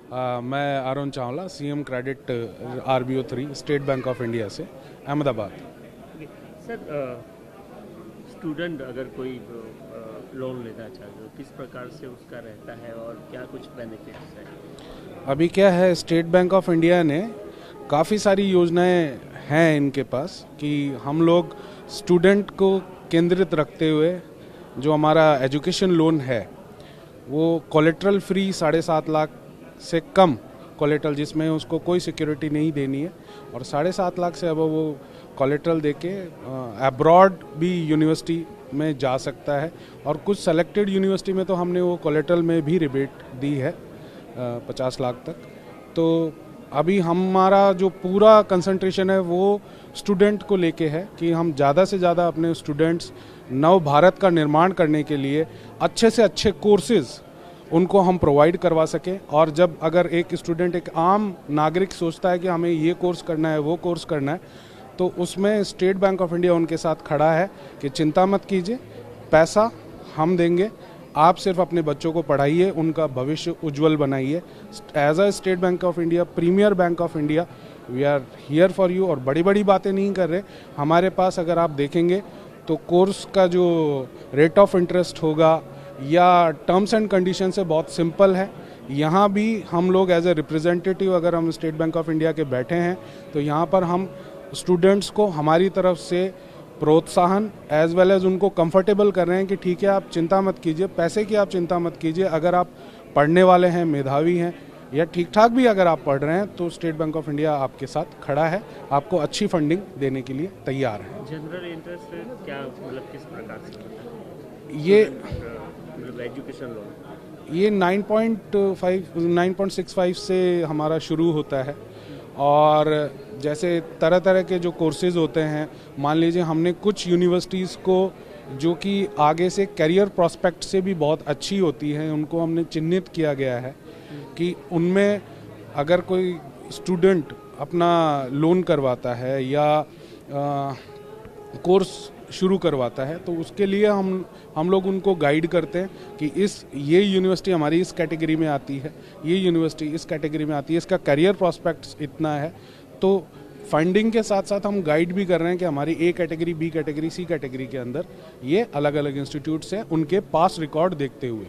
मैं Arun Chawla, CM credit RBO 3 State Bank of India से Ahmedabad. Okay sir, student अगर कोई लोन लेना चाहे तो किस प्रकार से उसका रहता है और क्या कुछ बेनिफिट्स है? अभी क्या है, स्टेट बैंक ऑफ इंडिया ने काफ़ी सारी योजनाएं हैं इनके पास कि हम लोग स्टूडेंट को केंद्रित रखते हुए जो हमारा एजुकेशन लोन है वो कोलेट्रल फ्री 7.5 लाख से कम कोलेट्रल, जिसमें उसको कोई सिक्योरिटी नहीं देनी है, और 7.5 लाख से अब वो कोलेट्रल देके अब्रॉड भी यूनिवर्सिटी में जा सकता है। और कुछ सेलेक्टेड यूनिवर्सिटी में तो हमने वो कोलेट्रल में भी रिबेट दी है 50 लाख तक। तो अभी हमारा जो पूरा कंसंट्रेशन है वो स्टूडेंट को लेके है कि हम ज़्यादा से ज़्यादा अपने स्टूडेंट्स नव भारत का निर्माण करने के लिए अच्छे से अच्छे कोर्सेज उनको हम प्रोवाइड करवा सकें। और जब अगर एक स्टूडेंट, एक आम नागरिक सोचता है कि हमें ये कोर्स करना है, वो कोर्स करना है, तो उसमें स्टेट बैंक ऑफ इंडिया उनके साथ खड़ा है कि चिंता मत कीजिए, पैसा हम देंगे, आप सिर्फ अपने बच्चों को पढ़ाइए, उनका भविष्य उज्जवल बनाइए। As a State Bank of India, premier bank of India, we are here for you. और बड़ी बड़ी बातें नहीं कर रहे हमारे पास। अगर आप देखेंगे तो कोर्स का जो रेट ऑफ इंटरेस्ट होगा या टर्म्स एंड कंडीशन से बहुत सिंपल है। यहाँ भी हम लोग एज ए रिप्रेजेंटेटिव, अगर हम स्टेट बैंक ऑफ इंडिया के बैठे हैं तो यहाँ पर हम स्टूडेंट्स को हमारी तरफ से प्रोत्साहन एज वेल एज उनको कंफर्टेबल कर रहे हैं कि ठीक है, आप चिंता मत कीजिए, पैसे की आप चिंता मत कीजिए। अगर आप पढ़ने वाले हैं, मेधावी हैं या ठीक ठाक भी अगर आप पढ़ रहे हैं तो स्टेट बैंक ऑफ इंडिया आपके साथ खड़ा है, आपको अच्छी फंडिंग देने के लिए तैयार है। जनरल इंटरेस्ट क्या, मतलब किस प्रकार से ये मतलब एजुकेशन लोन? ये 9.65 से हमारा शुरू होता है। और जैसे तरह तरह के जो कोर्सेज होते हैं, मान लीजिए हमने कुछ यूनिवर्सिटीज़ को जो कि आगे से करियर प्रोस्पेक्ट से भी बहुत अच्छी होती हैं, उनको हमने चिन्हित किया गया है कि उनमें अगर कोई स्टूडेंट अपना लोन करवाता है या कोर्स शुरू करवाता है तो उसके लिए हम लोग उनको गाइड करते हैं कि ये यूनिवर्सिटी हमारी इस कैटेगरी में आती है, ये यूनिवर्सिटी इस कैटेगरी में आती है, इसका करियर प्रॉस्पेक्ट्स इतना है। तो फंडिंग के साथ साथ हम गाइड भी कर रहे हैं कि हमारी A category, B category, C category के अंदर ये अलग अलग इंस्टीट्यूट्स हैं, उनके पास रिकॉर्ड देखते हुए।